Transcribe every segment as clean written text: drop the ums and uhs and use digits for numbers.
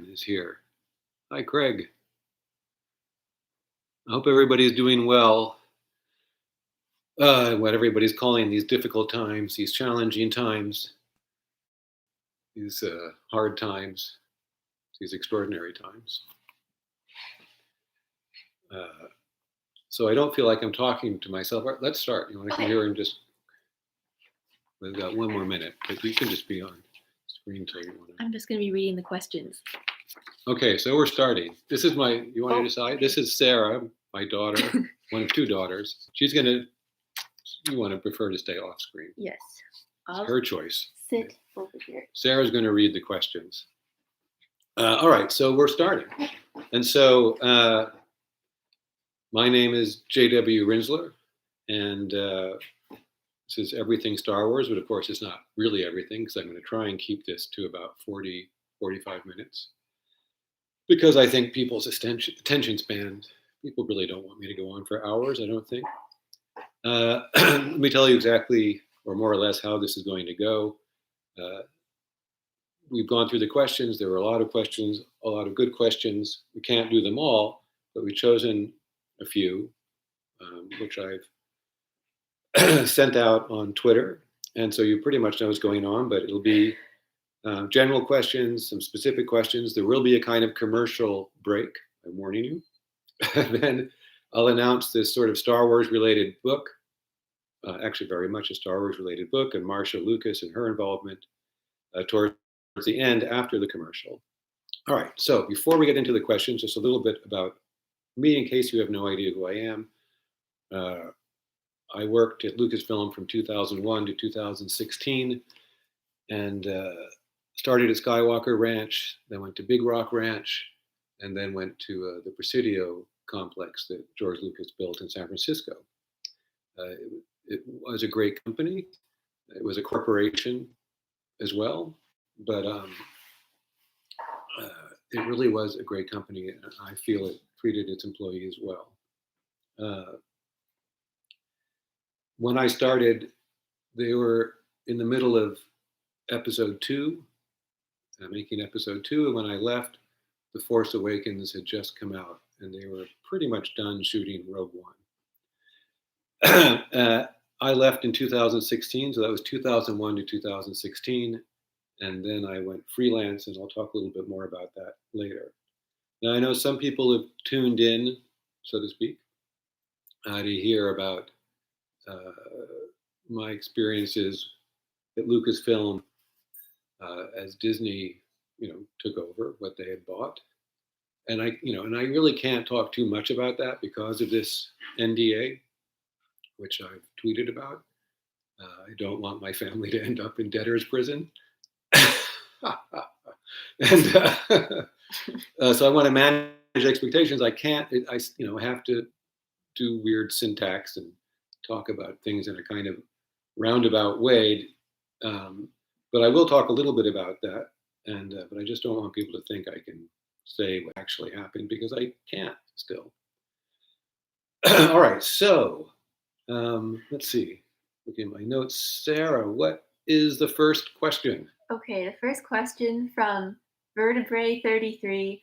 is here. Hi, Craig. I hope everybody's doing well. What everybody's calling these difficult times, these challenging times, these hard times, these extraordinary times. So I don't feel like I'm talking to myself. All right, let's start. You want to come here and just, we've got 1 more minute, but you can just be on screen till you want to. I'm just going to be reading the questions. Okay, so we're starting. This is you want to decide? This is Sarah, my daughter, one of 2 daughters. She's going to, you want to prefer to stay off screen. Yes. It's her choice. Sit over here. Sarah's going to read the questions. All right, so we're starting. And so my name is J.W. Rinzler, and this is Everything Star Wars, but of course it's not really everything, because I'm going to try and keep this to about 40, 45 minutes. Because I think people's attention span, people really don't want me to go on for hours, I don't think. Let me tell you exactly, or more or less, how this is going to go. We've gone through the questions. There were a lot of questions, a lot of good questions. We can't do them all, but we've chosen a few, which I've sent out on Twitter. And so you pretty much know what's going on, but it'll be general questions, some specific questions. There will be a kind of commercial break, I'm warning you. Then I'll announce this sort of Star Wars related book, actually very much a Star Wars related book, and Marsha Lucas and her involvement towards the end after the commercial. All right, so before we get into the questions, just a little bit about me in case you have no idea who I am. I worked at Lucasfilm from 2001 to 2016 and started at Skywalker Ranch, then went to Big Rock Ranch, and then went to the Presidio complex that George Lucas built in San Francisco. It was a great company. It was a corporation as well, but it really was a great company, and I feel it treated its employees well. When I started, they were in the middle of episode 2, making episode 2, and when I left, The Force Awakens had just come out, and they were pretty much done shooting Rogue One. I left in 2016, so that was 2001 to 2016, and then I went freelance, and I'll talk a little bit more about that later. Now, I know some people have tuned in, so to speak, to hear about my experiences at Lucasfilm as Disney, took over what they had bought. And I really can't talk too much about that because of this NDA, which I've tweeted about. I don't want my family to end up in debtor's prison. And so I want to manage expectations. I can't, I have to do weird syntax and talk about things in a kind of roundabout way. But I will talk a little bit about that. And but I just don't want people to think I can say what actually happened, because I can't still. All right, so let's see. Look at my notes. Sarah, what is the first question? Okay, the first question from Vertebrae33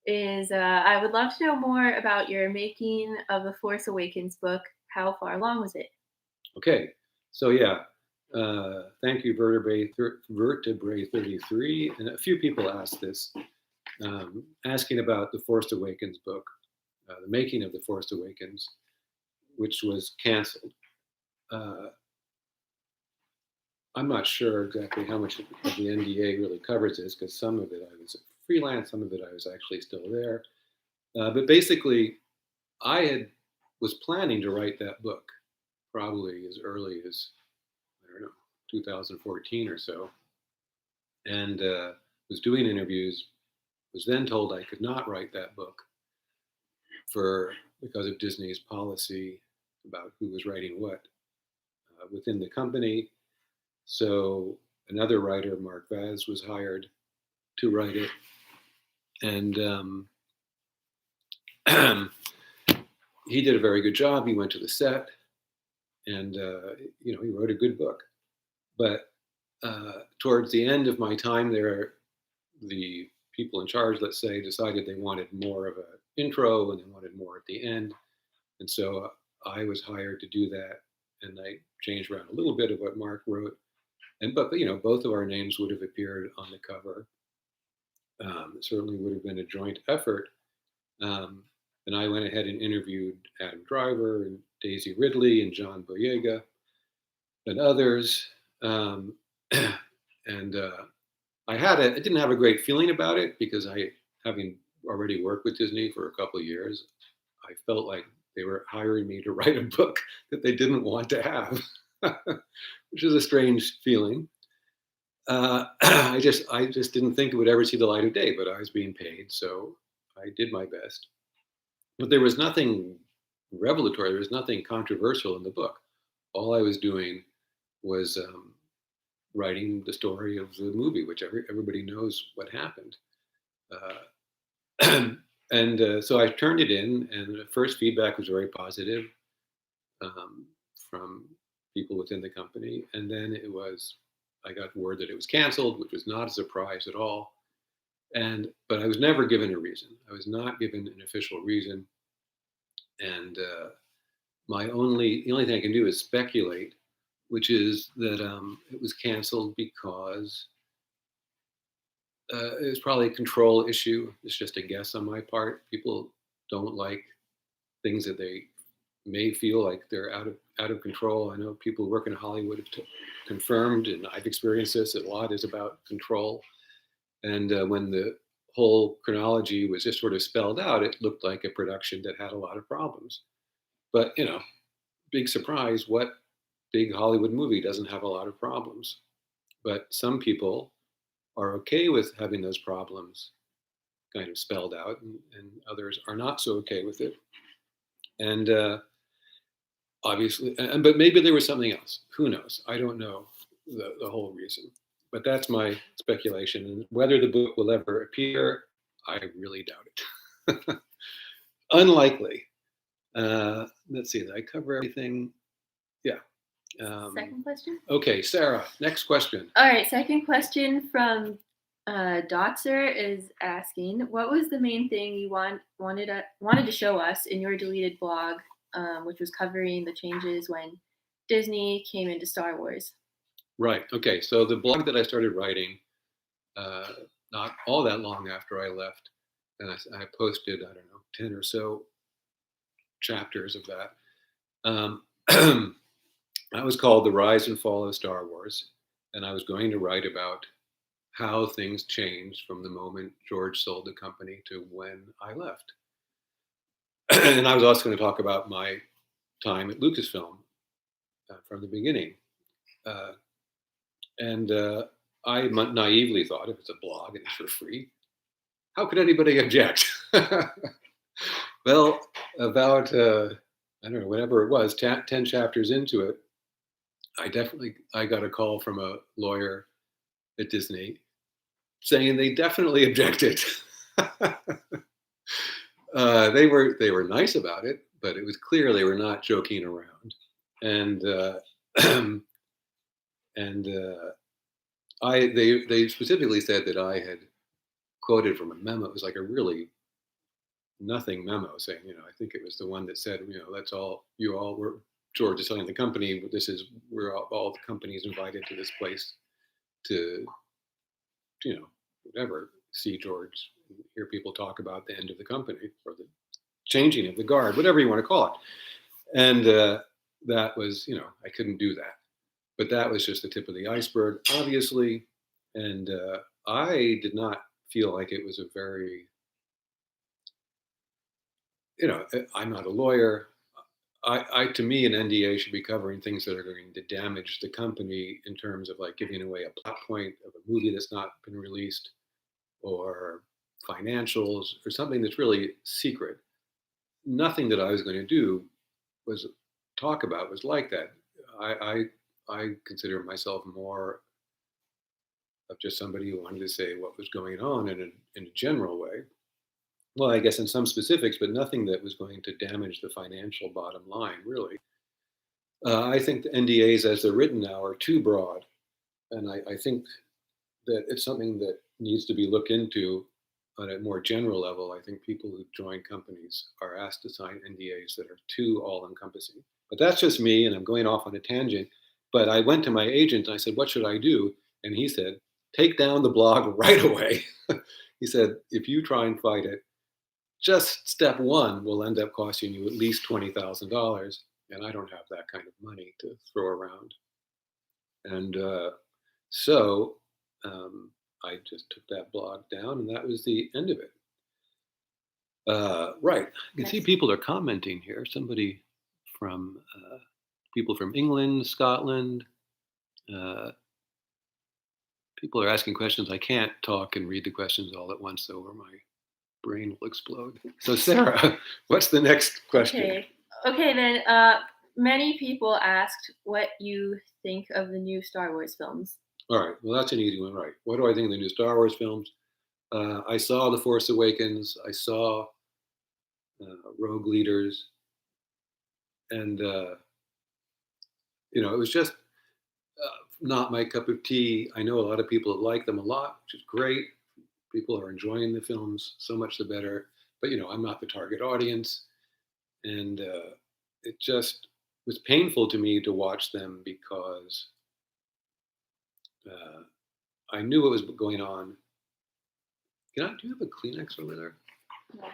is, I would love to know more about your making of the Force Awakens book. How far along was it? Okay, so yeah, thank you, Vertebrae33. And a few people asked this, asking about the Force Awakens book, the making of the Force Awakens, which was canceled. I'm not sure exactly how much of the NDA really covers this, because some of it I was freelance, some of it I was actually still there. But basically, I was planning to write that book probably as early as, 2014 or so, and was doing interviews, was then told I could not write that book because of Disney's policy about who was writing what within the company. So another writer, Mark Vaz, was hired to write it, and he did a very good job. He went to the set, and he wrote a good book. But towards the end of my time there, the people in charge, let's say, decided they wanted more of an intro and they wanted more at the end. And so I was hired to do that. And I changed around a little bit of what Mark wrote. But both of our names would have appeared on the cover. It certainly would have been a joint effort. And I went ahead and interviewed Adam Driver and Daisy Ridley and John Boyega and others. And I didn't have a great feeling about it because having already worked with Disney for a couple of years, I felt like they were hiring me to write a book that they didn't want to have, which is a strange feeling. I just didn't think it would ever see the light of day, but I was being paid, so I did my best. But there was nothing revelatory. There was nothing controversial in the book. All I was doing was writing the story of the movie, which everybody knows what happened. And so I turned it in, and the first feedback was very positive from people within the company. And then I got word that it was canceled, which was not a surprise at all. But I was never given a reason. I was not given an official reason. And the only thing I can do is speculate, which is that it was canceled because it was probably a control issue. It's just a guess on my part. People don't like things that they may feel like they're out of control. I know people who work in Hollywood have confirmed, and I've experienced this a lot, is about control. And when the whole chronology was just sort of spelled out, it looked like a production that had a lot of problems. But big surprise, what big Hollywood movie doesn't have a lot of problems? But some people are okay with having those problems kind of spelled out, and others are not so okay with it. And obviously, but maybe there was something else. Who knows? I don't know the whole reason. But that's my speculation. And whether the book will ever appear, I really doubt it. Unlikely. Let's see, did I cover everything? Yeah. Second question? Okay, Sarah, next question. All right, second question from Dotzer is asking, what was the main thing you wanted to show us in your deleted blog, which was covering the changes when Disney came into Star Wars? Right. Okay. So the blog that I started writing, not all that long after I left, and I posted, I don't know, 10 or so chapters of that. That was called The Rise and Fall of Star Wars. And I was going to write about how things changed from the moment George sold the company to when I left. And I was also going to talk about my time at Lucasfilm from the beginning. And I naively thought, if it's a blog and it's for free, how could anybody object? Well, about, I don't know, whatever it was, 10 chapters into it, I got a call from a lawyer at Disney saying they definitely objected. They were nice about it, but it was clear they were not joking around. And they specifically said that I had quoted from a memo. It was like a really nothing memo saying, I think it was the one that said, that's all you all were. George is selling the company. We're all the companies invited to this place to, whatever, see George, hear people talk about the end of the company or the changing of the guard, whatever you want to call it. And that was, I couldn't do that. But that was just the tip of the iceberg, obviously. And I did not feel like it was a very, I'm not a lawyer. To me, an NDA should be covering things that are going to damage the company in terms of like giving away a plot point of a movie that's not been released, or financials, or something that's really secret. Nothing that I was going to do was like that. I consider myself more of just somebody who wanted to say what was going on in a general way. Well, I guess in some specifics, but nothing that was going to damage the financial bottom line, really. I think the NDAs as they're written now are too broad. And I think that it's something that needs to be looked into on a more general level, I think people who join companies are asked to sign NDAs that are too all-encompassing. But that's just me, and I'm going off on a tangent. But I went to my agent and I said, "What should I do?" And he said, "Take down the blog right away." He said, "If you try and fight it, just step one will end up costing you at least $20,000, and I don't have that kind of money to throw around." And so I just took that blog down, and that was the end of it. Right. I can see Nice. people are commenting here. Somebody from people from England, Scotland. Uh, People are asking questions. I can't talk and read the questions all at once, though, or my brain will explode. So, Sarah, what's the next question? Okay, then many people asked what you think of the new Star Wars films. All right. Well, that's an easy one, right? What do I think of the new Star Wars films? I saw The Force Awakens. I saw Rogue Leaders, and it was just not my cup of tea. I know a lot of people like them a lot, which is great. People are enjoying the films, so much the better. But I'm not the target audience, and it just was painful to me to watch them because I knew what was going on. Do you have a Kleenex over there? No.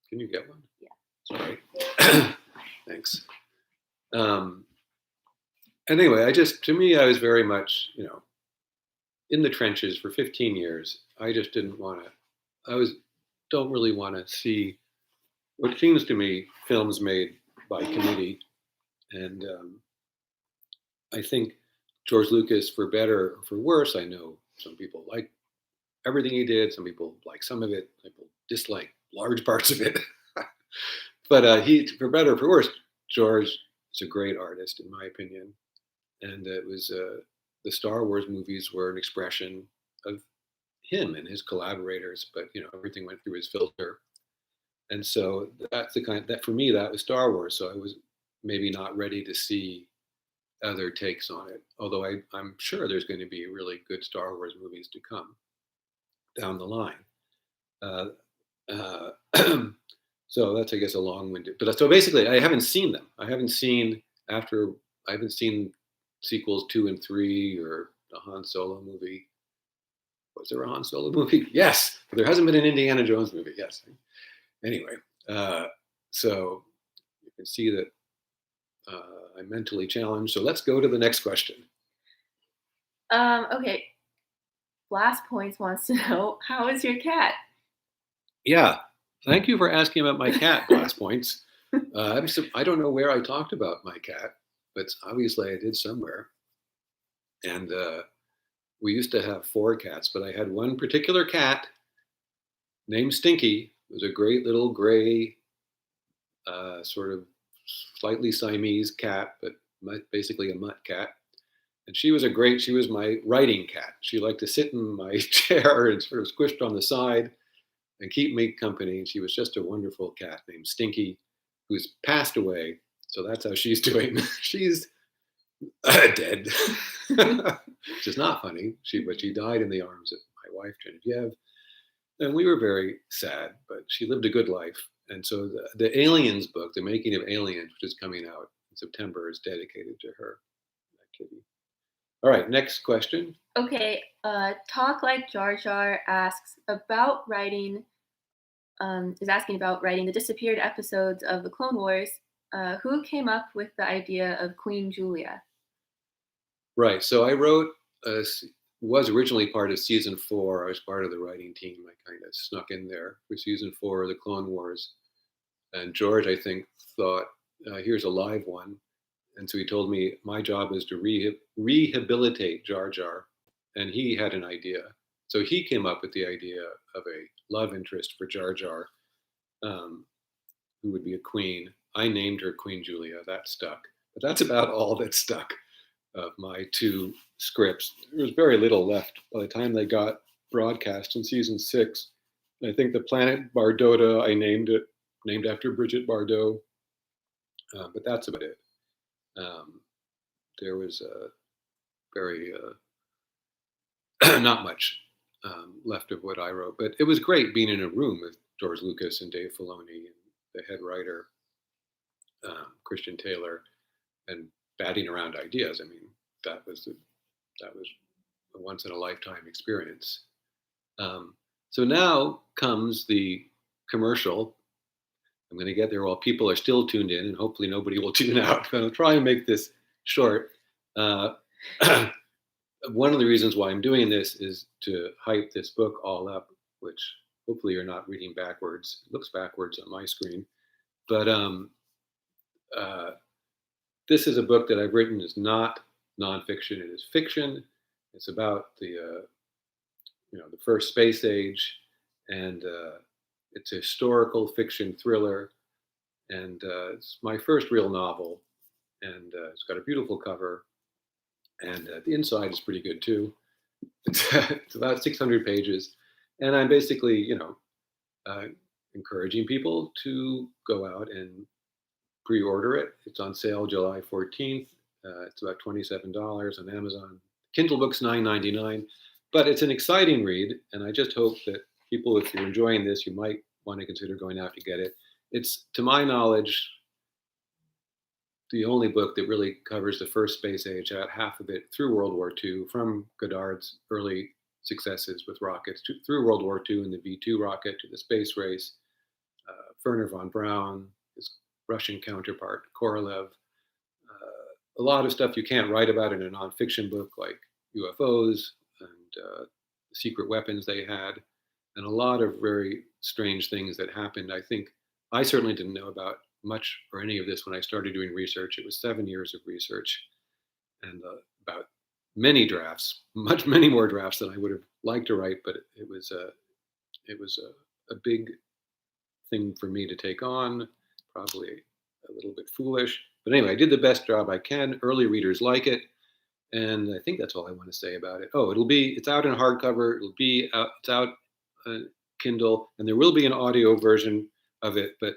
Can you get one? Yeah. Sorry. Thanks. And anyway, to me, I was very much, in the trenches for 15 years. I just didn't want to, don't really want to see what seems to me films made by committee. And I think George Lucas, for better or for worse, I know some people like everything he did. Some people like some of it. Some people dislike large parts of it. But for better or for worse, George is a great artist, in my opinion. And it was the Star Wars movies were an expression of him and his collaborators. But everything went through his filter, and so that's the kind that for me that was Star Wars. So I was maybe not ready to see other takes on it. Although I'm sure there's going to be really good Star Wars movies to come down the line. Uh, uh, so that's, I guess, a long-winded. But so basically, I haven't seen them. I haven't seen sequels 2 and 3 or a Han Solo movie. Was there a Han Solo movie? Yes, but there hasn't been an Indiana Jones movie. Yes. Anyway, so you can see that I'm mentally challenged. So let's go to the next question. Okay. Blast Points wants to know, how is your cat? Yeah, thank you for asking about my cat, Blast Points. I don't know where I talked about my cat, but obviously I did somewhere. And we used to have 4 cats, but I had one particular cat named Stinky. It was a great little gray, sort of slightly Siamese cat, but basically a mutt cat. And she was my writing cat. She liked to sit in my chair and sort of squished on the side and keep me company. She was just a wonderful cat named Stinky, who's passed away. So that's how she's doing. She's dead, which is not funny. But she died in the arms of my wife, Genevieve. And we were very sad, but she lived a good life. And so the Aliens book, The Making of Aliens, which is coming out in September, is dedicated to her, that kitty. All right, next question. Okay, Talk Like Jar Jar asks about writing, is asking about writing the disappeared episodes of the Clone Wars. Who came up with the idea of Queen Julia? Right, so I was originally part of season 4. I was part of the writing team. I kind of snuck in there for season 4 of the Clone Wars. And George, I think, thought, here's a live one. And so he told me my job is to rehabilitate Jar Jar. And he had an idea. So he came up with the idea of a love interest for Jar Jar, who would be a queen. I named her Queen Julia. That stuck. But that's about all that stuck of my 2 scripts. There was very little left by the time they got broadcast in season 6. I think the planet Bardota, I named after Bridget Bardot. But that's about it. There was very not much left of what I wrote. But it was great being in a room with George Lucas and Dave Filoni and the head writer, Christian Taylor, and batting around ideas. I mean, that was a once in a lifetime experience. So now comes the commercial. I'm going to get there while people are still tuned in, and hopefully nobody will tune out. But I'll try and make this short. One of the reasons why I'm doing this is to hype this book all up, which hopefully you're not reading backwards. It looks backwards on my screen. But this is a book that I've written. It's not nonfiction. It is fiction. It's about the the first space age, and it's a historical fiction thriller. And it's my first real novel, and it's got a beautiful cover, and the inside is pretty good too. It's about 600 pages, and I'm basically, encouraging people to go out and pre-order it. It's on sale July 14th. It's about $27 on Amazon. Kindle book's $9.99, but it's an exciting read, and I just hope that people, if you're enjoying this, you might want to consider going out to get it. It's, to my knowledge, the only book that really covers the first space age, about half of it through World War II, from Goddard's early successes with rockets through World War II and the V-2 rocket to the space race, Wernher von Braun, his Russian counterpart, Korolev. A lot of stuff you can't write about in a nonfiction book, like UFOs and the secret weapons they had, and a lot of very strange things that happened. I think I certainly didn't know about much or any of this when I started doing research. It was 7 years of research and about many drafts, many more drafts than I would have liked to write, but it was a big thing for me to take on, probably a little bit foolish. But anyway, I did the best job I can. Early readers like it. And I think that's all I want to say about it. Oh, it's out in hardcover. It's out Kindle, and there will be an audio version of it, but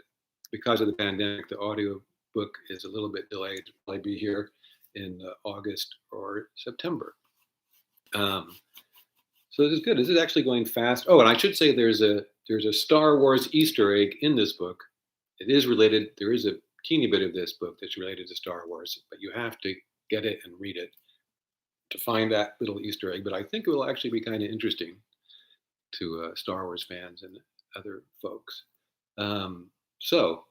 because of the pandemic, the audio book is a little bit delayed. It'll probably be here in August or September. So this is good. This is actually going fast. Oh, and I should say there's a Star Wars Easter egg in this book. It is related. There is a teeny bit of this book that's related to Star Wars, but you have to get it and read it to find that little Easter egg. But I think it will actually be kind of interesting to Star Wars fans and other folks. So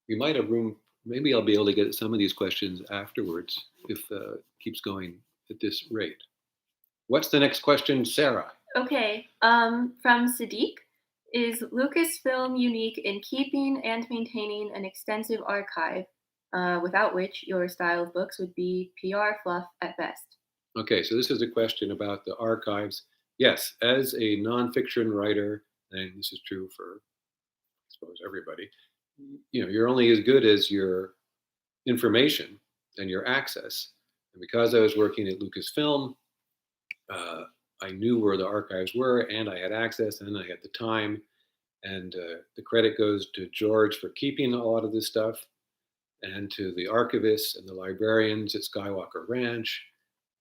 we might have room. Maybe I'll be able to get some of these questions afterwards if it keeps going at this rate. What's the next question, Sarah? Okay, from Sadiq. Is Lucasfilm unique in keeping and maintaining an extensive archive, without which your style of books would be PR fluff at best? Okay, so this is a question about the archives. Yes, as a nonfiction writer, and this is true for, I suppose, everybody, you're only as good as your information and your access. And because I was working at Lucasfilm, I knew where the archives were, and I had access, and I had the time. And the credit goes to George for keeping a lot of this stuff, and to the archivists and the librarians at Skywalker Ranch,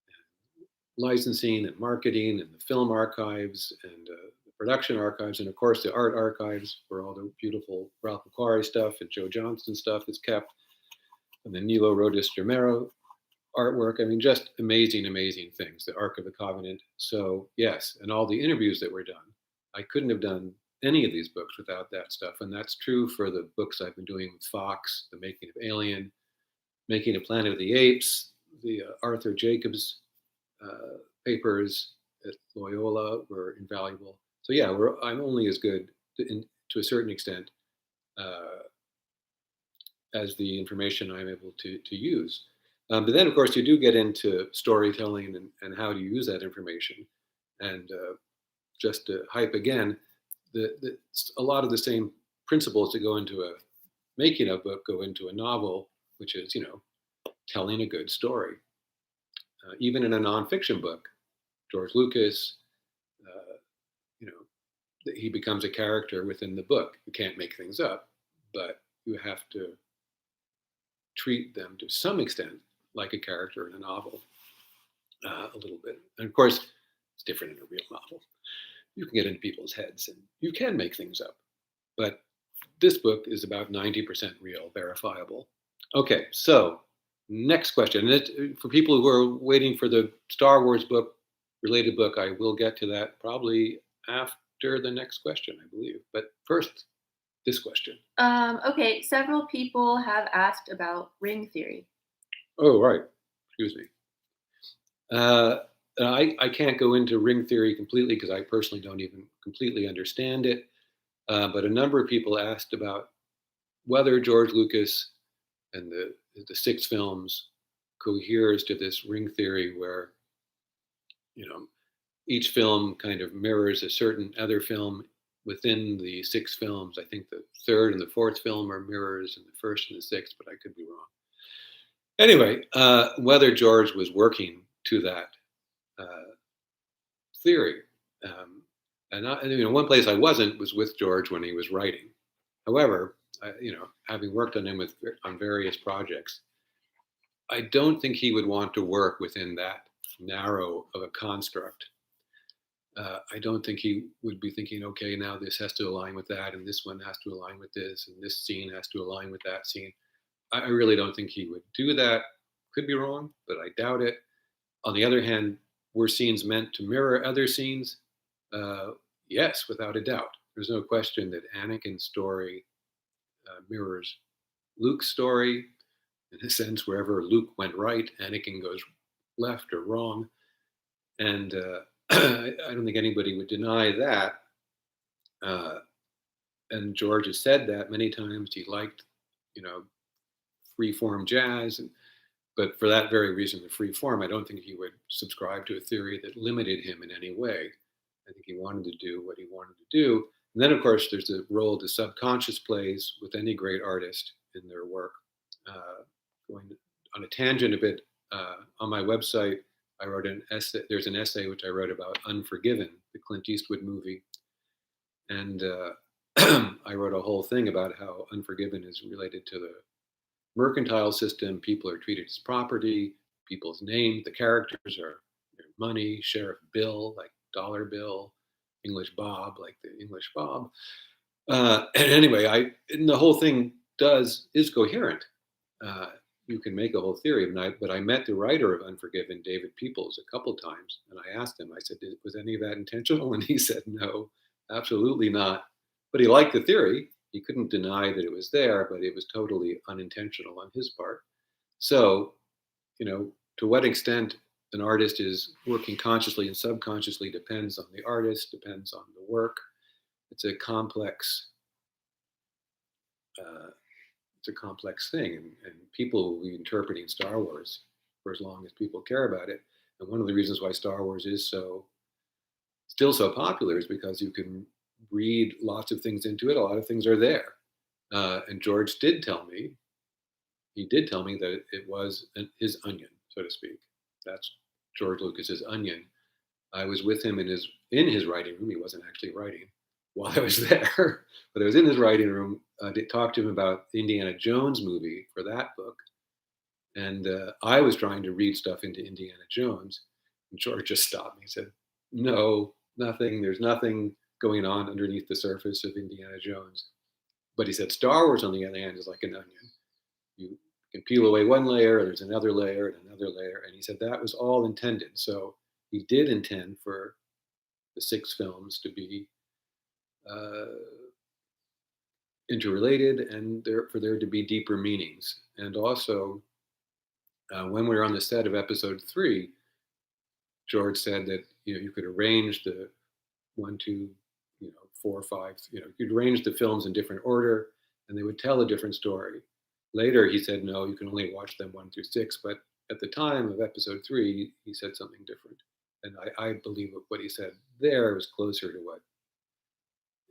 and licensing and marketing, and the film archives, and the production archives, and of course the art archives, where all the beautiful Ralph McQuarrie stuff and Joe Johnston stuff is kept, and the Nilo Rodis Romero artwork. I mean, just amazing, amazing things. The Ark of the Covenant. So yes, and all the interviews that were done. I couldn't have done any of these books without that stuff, and that's true for the books I've been doing with Fox, The Making of Alien, Making of Planet of the Apes, the Arthur Jacobs papers at Loyola were invaluable. So yeah, I'm only as good to a certain extent as the information I'm able to use. But then, of course, you do get into storytelling and how to use that information. And just to hype again, a lot of the same principles that go into making a book go into a novel, which is, telling a good story. Even in a nonfiction book, George Lucas, he becomes a character within the book. You can't make things up, but you have to treat them to some extent like a character in a novel, a little bit. And of course, It's different in a real novel. You can get into people's heads and you can make things up. But this book is about 90% real, verifiable. Okay, so next question. And for people who are waiting for the Star Wars book, related book, I will get to that probably after the next question, I believe. But first, this question. Okay, several people have asked about ring theory. Oh, right. Excuse me. I can't go into ring theory completely because I personally don't even completely understand it. But a number of people asked about whether George Lucas and the six films coheres to this ring theory where, you know, each film kind of mirrors a certain other film within the six films. I think the third and the fourth film are mirrors and the first and the sixth, but I could be wrong. Anyway, whether George was working to that theory. One place I wasn't was with George when he was writing. However, having worked on him on various projects, I don't think he would want to work within that narrow of a construct. I don't think he would be thinking, okay, now this has to align with that, and this one has to align with this, and this scene has to align with that scene. I really don't think he would do that. Could be wrong, but I doubt it. On the other hand, were scenes meant to mirror other scenes? Yes, without a doubt. There's no question that Anakin's story mirrors Luke's story. In a sense, wherever Luke went right, Anakin goes left or wrong. And I don't think anybody would deny that. And George has said that many times. He liked, free-form jazz. But for that very reason, the free form, I don't think he would subscribe to a theory that limited him in any way. I think he wanted to do what he wanted to do. And then, of course, there's the role the subconscious plays with any great artist in their work. Going on a tangent a bit, on my website, I wrote an essay. There's an essay which I wrote about Unforgiven, the Clint Eastwood movie. And I wrote a whole thing about how Unforgiven is related to the mercantile system. People are treated as property. People's names, the characters are money. Sheriff Bill, like Dollar Bill. English Bob, like the English Bob. And anyway, the whole thing is coherent. You can make a whole theory, but I met the writer of Unforgiven, David Peoples, a couple times, and I asked him. I said, "Was any of that intentional?" And he said, "No, absolutely not." But he liked the theory. He couldn't deny that it was there, but it was totally unintentional on his part. So, to what extent an artist is working consciously and subconsciously depends on the artist, depends on the work. It's a complex thing, and people will be interpreting Star Wars for as long as people care about it. And one of the reasons why Star Wars is still so popular is because you can read lots of things into it. A lot of things are there. And George did tell me that it was his onion, so to speak. That's George Lucas's onion. I was with him in his writing room. He wasn't actually writing while I was there, but I was in his writing room to talk to him about the Indiana Jones movie for that book. And I was trying to read stuff into Indiana Jones, and George just stopped me. He said, "No, nothing. There's nothing going on underneath the surface of Indiana Jones." But he said, "Star Wars, on the other hand, is like an onion. You can peel away one layer, there's another layer, and another layer." And he said that was all intended. So he did intend for the six films to be interrelated and for there to be deeper meanings. And also, when we were on the set of episode 3, George said that you could arrange the 1, 2, 4, 5. You could arrange the films in different order, and they would tell a different story. Later, he said no, you can only watch them 1 through 6. But at the time of episode 3, he said something different, and I believe what he said there was closer to what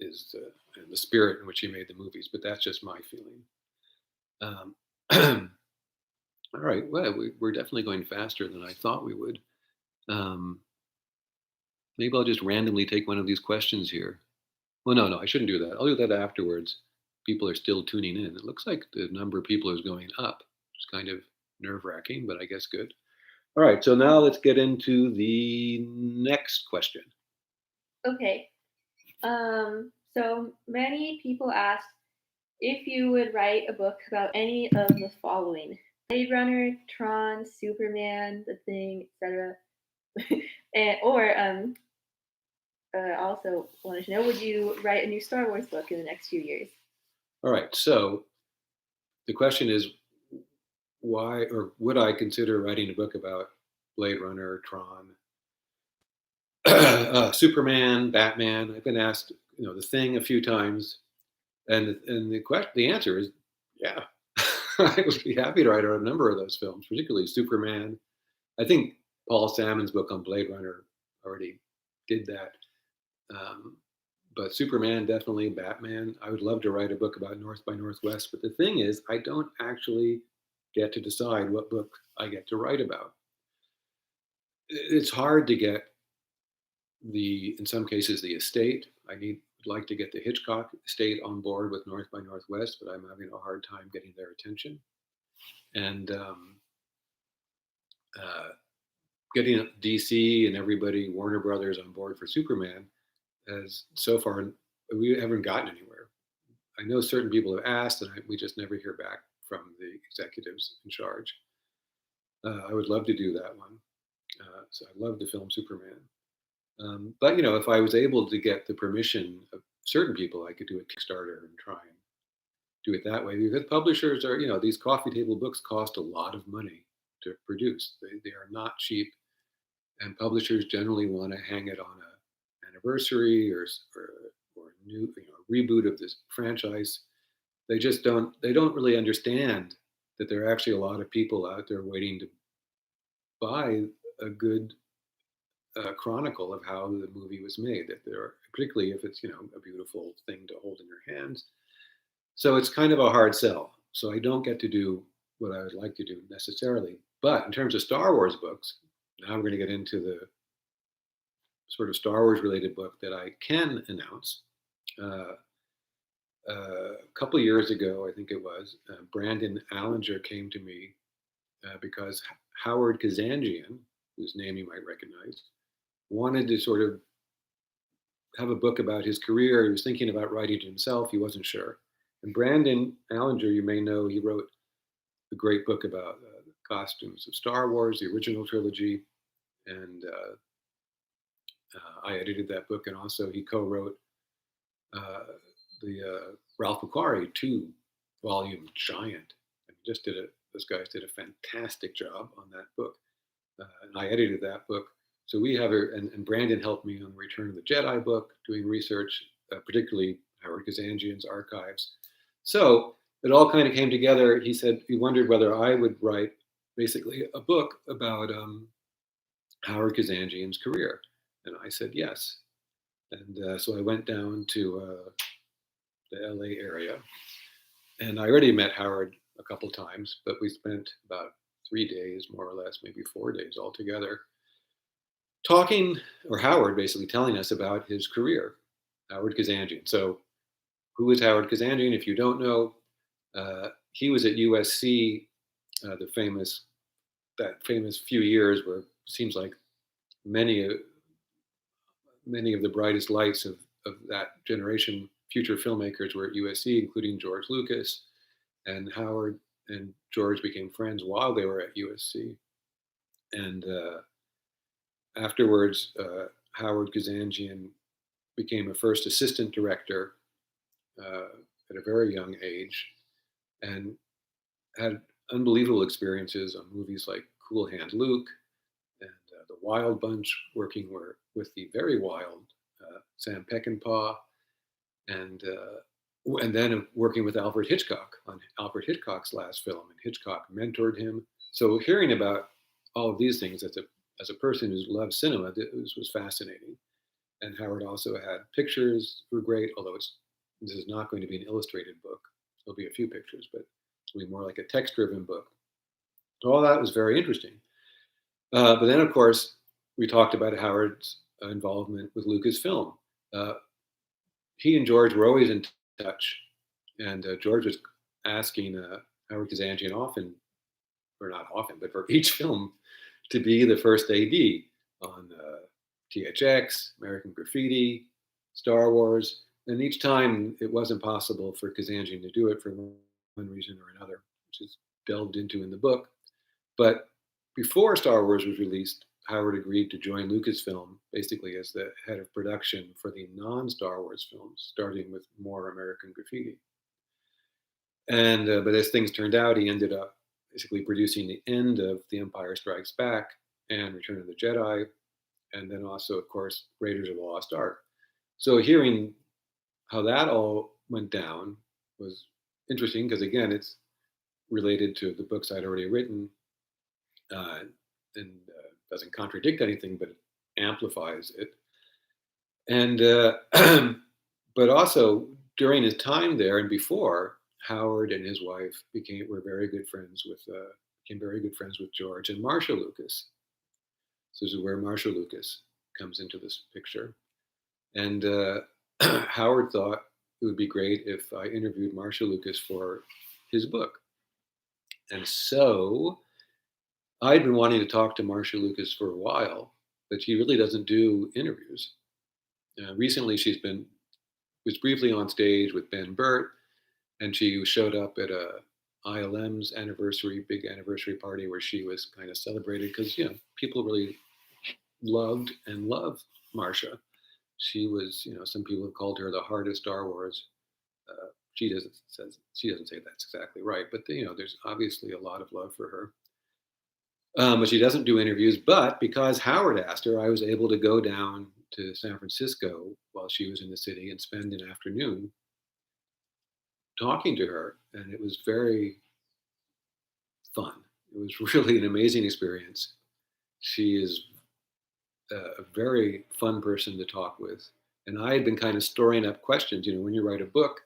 is the spirit in which he made the movies. But that's just my feeling. All right, well, we're definitely going faster than I thought we would. Maybe I'll just randomly take one of these questions here. Well, no, I shouldn't do that. I'll do that afterwards. People are still tuning in. It looks like the number of people is going up, which is kind of nerve-wracking, but I guess good. All right, so now let's get into the next question. Okay. So many people asked if you would write a book about any of the following: Blade Runner, Tron, Superman, The Thing, etc. Or also wanted to know, would you write a new Star Wars book in the next few years? All right, so the question is, why or would I consider writing a book about Blade Runner, Tron, Superman, Batman? I've been asked, the thing a few times, and the answer is, yeah, I would be happy to write a number of those films, particularly Superman. I think Paul Salmon's book on Blade Runner already did that. Um, but Superman, definitely, Batman. I would love to write a book about North by Northwest. But the thing is, I don't actually get to decide what book I get to write about. It's hard to get in some cases, the estate. Would like to get the Hitchcock estate on board with North by Northwest, but I'm having a hard time getting their attention. And uh, getting DC and everybody, Warner Brothers, on board for Superman, has so far we haven't gotten anywhere. I know certain people have asked, and we just never hear back from the executives in charge. I would love to do that one. So I love the film Superman. But if I was able to get the permission of certain people, I could do a Kickstarter and try and do it that way. Because publishers are, these coffee table books cost a lot of money to produce. They are not cheap, and publishers generally want to hang it on a anniversary or a new reboot of this franchise. They don't really understand that there are actually a lot of people out there waiting to buy a good chronicle of how the movie was made. That there are, particularly if it's a beautiful thing to hold in your hands. So it's kind of a hard sell. So I don't get to do what I would like to do necessarily. But in terms of Star Wars books, now we're going to get into the sort of Star Wars related book that I can announce. Uh, a couple of years ago, I think it was, Brandon Allinger came to me because Howard Kazanjian, whose name you might recognize, wanted to sort of have a book about his career. He was thinking about writing it himself. He wasn't sure. And Brandon Allinger, you may know, he wrote a great book about the costumes of Star Wars, the original trilogy. And I edited that book. And also he co-wrote uh, the Ralph McQuarrie 2-volume giant. And those guys did a fantastic job on that book. And I edited that book. So we have and Brandon helped me on the Return of the Jedi book, doing research, particularly Howard Kazanjian's archives. So it all kind of came together. He said he wondered whether I would write basically a book about Howard Kazanjian's career, and I said yes. And so I went down to the LA area, and I already met Howard a couple times, but we spent about 3 days, more or less, maybe 4 days altogether, talking, or Howard basically telling us about his career, Howard Kazanjian. So, who is Howard Kazanjian? If you don't know, he was at USC, the famous few years where it seems like many many of the brightest lights of that generation, future filmmakers, were at USC, including George Lucas, and Howard and George became friends while they were at USC. And afterwards, Howard Kazanjian became a first assistant director at a very young age, and had unbelievable experiences on movies like Cool Hand Luke and The Wild Bunch, working with the very wild Sam Peckinpah, and then working with Alfred Hitchcock on Alfred Hitchcock's last film, and Hitchcock mentored him. So hearing about all of these things as a person who loves cinema, this was fascinating. And Howard also had pictures were great, although this is not going to be an illustrated book. There'll be a few pictures, but it'll be more like a text-driven book. So all that was very interesting. But then, of course, we talked about Howard's involvement with Lucasfilm. Uh, he and George were always in touch, and George was asking Howard Kazanjian often, or not often, but for each film, to be the first AD on THX, American Graffiti, Star Wars. And each time it wasn't possible for Kazanjian to do it for one reason or another, which is delved into in the book. But before Star Wars was released, Howard agreed to join Lucasfilm basically as the head of production for the non-Star Wars films, starting with more American Graffiti. And but as things turned out, he ended up basically producing the end of The Empire Strikes Back and Return of the Jedi, and then also, of course, Raiders of the Lost Ark. So hearing how that all went down was interesting because, again, it's related to the books I'd already written, and doesn't contradict anything, but amplifies it. And but also during his time there and before, Howard and his wife became very good friends with George and Marsha Lucas. So this is where Marsha Lucas comes into this picture. And Howard thought it would be great if I interviewed Marsha Lucas for his book. And so I'd been wanting to talk to Marsha Lucas for a while, but she really doesn't do interviews. Recently, was briefly on stage with Ben Burt, and she showed up at a ILM's big anniversary party where she was kind of celebrated because people really loved and love Marsha. She was, some people have called her the heart of Star Wars. She doesn't say that's exactly right, but there's obviously a lot of love for her. But she doesn't do interviews. But because Howard asked her, I was able to go down to San Francisco while she was in the city and spend an afternoon talking to her, and it was very fun. It was really an amazing experience. She is a very fun person to talk with. And I had been kind of storing up questions. When you write a book,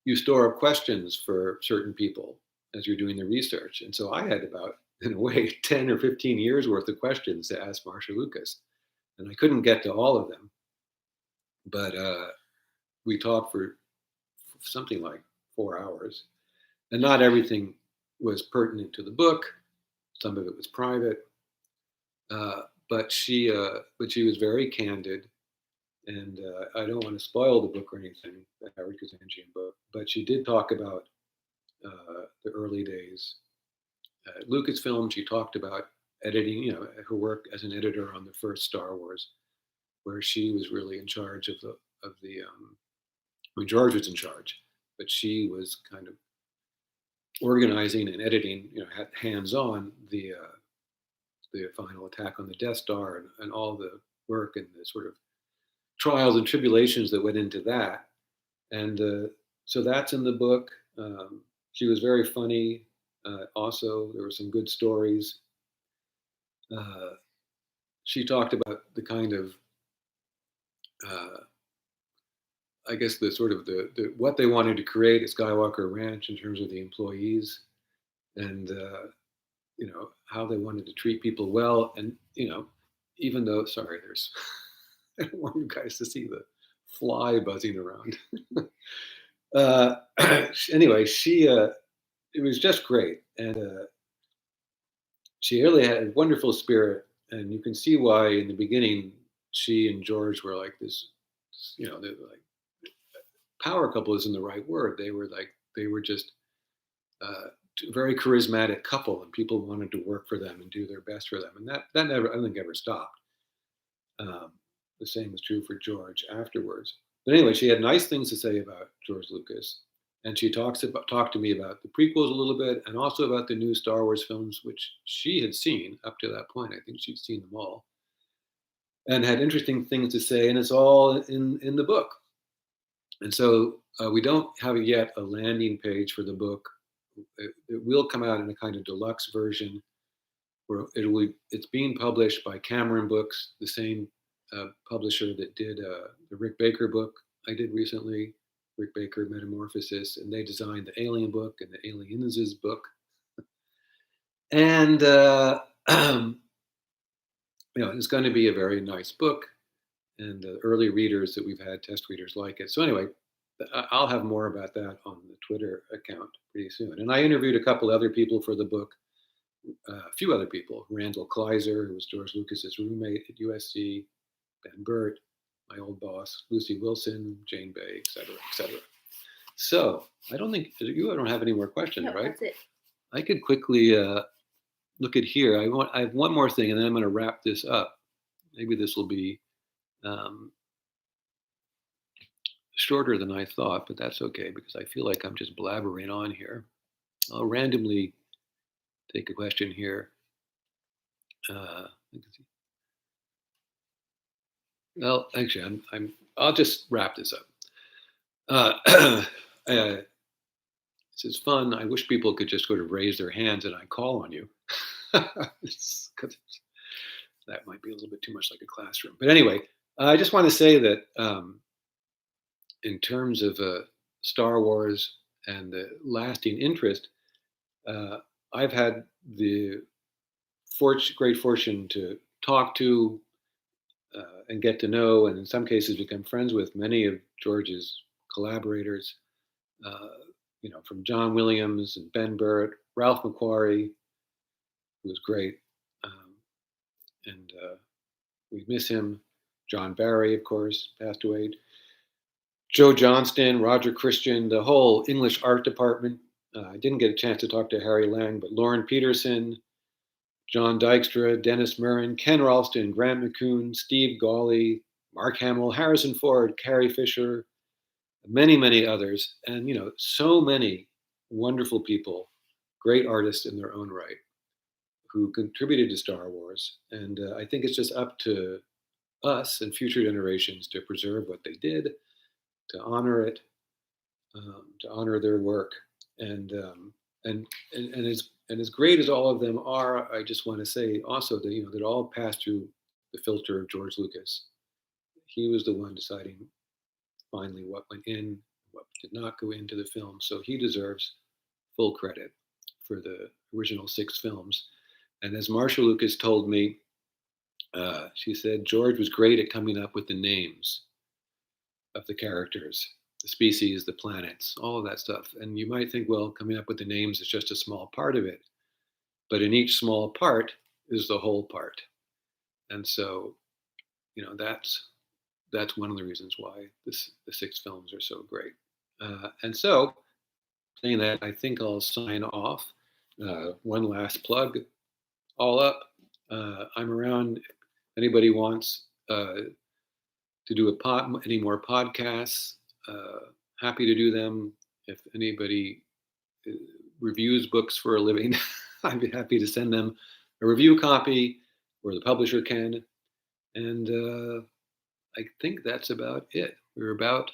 you store up questions for certain people as you're doing the research. And so I had about, in a way, 10 or 15 years worth of questions to ask Marsha Lucas. And I couldn't get to all of them. But we talked for something like 4 hours. And not everything was pertinent to the book. Some of it was private. But she was very candid, and I don't want to spoil the book or anything, the Howard Kazanjian book, but she did talk about the early days at Lucasfilm. She talked about editing, her work as an editor on the first Star Wars, where she was really in charge of George was in charge, but she was kind of organizing and editing, hands-on the final attack on the Death Star and all the work and the sort of trials and tribulations that went into that. And so that's in the book. She was very funny. Also, there were some good stories. She talked about the kind of, I guess, the sort of the what they wanted to create at Skywalker Ranch in terms of the employees, and how they wanted to treat people well. And even though, sorry, there's I don't want you guys to see the fly buzzing around. Anyway, it was just great, and she really had a wonderful spirit, and you can see why in the beginning she and George were like this, they were like, power couple isn't the right word. They were just a very charismatic couple, and people wanted to work for them and do their best for them, and that never, I don't think, ever stopped. The same was true for George afterwards. But anyway, she had nice things to say about George Lucas, and she talked to me about the prequels a little bit, and also about the new Star Wars films, which she had seen up to that point. I think she'd seen them all, and had interesting things to say, and it's all in the book. And so we don't have yet a landing page for the book. It will come out in a kind of deluxe version, where it's being published by Cameron Books, the same publisher that did the Rick Baker book I did recently, Rick Baker Metamorphosis, and they designed the Alien book and the Aliens book. And it's going to be a very nice book, and early readers that we've had, test readers, like it. So anyway, I'll have more about that on the Twitter account pretty soon. And I interviewed a couple other people for the book, a few other people, Randall Kleiser, who was George Lucas's roommate at USC, Ben Burt, my old boss, Lucy Wilson, Jane Bay, et cetera, et cetera. So I don't have any more questions, No, right? that's it. I could quickly look at here. I have one more thing, and then I'm going to wrap this up. Maybe this will be shorter than I thought, but that's okay because I feel like I'm just blabbering on here. I'll randomly take a question here. Well, actually, I'll just wrap this up. This is fun. I wish people could just sort of raise their hands and I call on you. That might be a little bit too much like a classroom. But anyway, I just want to say that in terms of Star Wars and the lasting interest, I've had the great fortune to talk to and get to know, and in some cases become friends with many of George's collaborators. From John Williams and Ben Burt, Ralph McQuarrie, who was great, and we miss him. John Barry, of course, passed away. Joe Johnston, Roger Christian, the whole English art department. I didn't get a chance to talk to Harry Lang, but Lauren Peterson, John Dykstra, Dennis Murrin, Ken Ralston, Grant McCune, Steve Gawley, Mark Hamill, Harrison Ford, Carrie Fisher, many, many others, and so many wonderful people, great artists in their own right, who contributed to Star Wars. And I think it's just up to us and future generations to preserve what they did, to honor it, to honor their work, and as great as all of them are, I just want to say also that that all passed through the filter of George Lucas. He was the one deciding finally what went in, what did not go into the film. So he deserves full credit for the original 6 films. And as Marsha Lucas told me, she said George was great at coming up with the names of the characters, the species, the planets, all of that stuff. And you might think, well, coming up with the names is just a small part of it. But in each small part is the whole part. And so, that's one of the reasons why the 6 films are so great. And so, saying that, I think I'll sign off. One last plug. All up. I'm around. If anybody wants to do any more podcasts, happy to do them. If anybody reviews books for a living, I'd be happy to send them a review copy, or the publisher can. And I think that's about it. We're about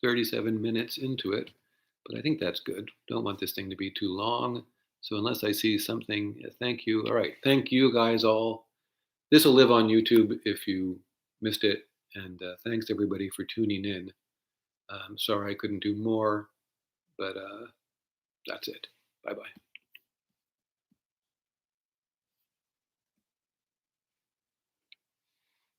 37 minutes into it, but I think that's good. Don't want this thing to be too long. So unless I see something, thank you. All right, thank you guys all. This will live on YouTube if you missed it. And thanks everybody for tuning in. I'm sorry I couldn't do more, but that's it. Bye-bye.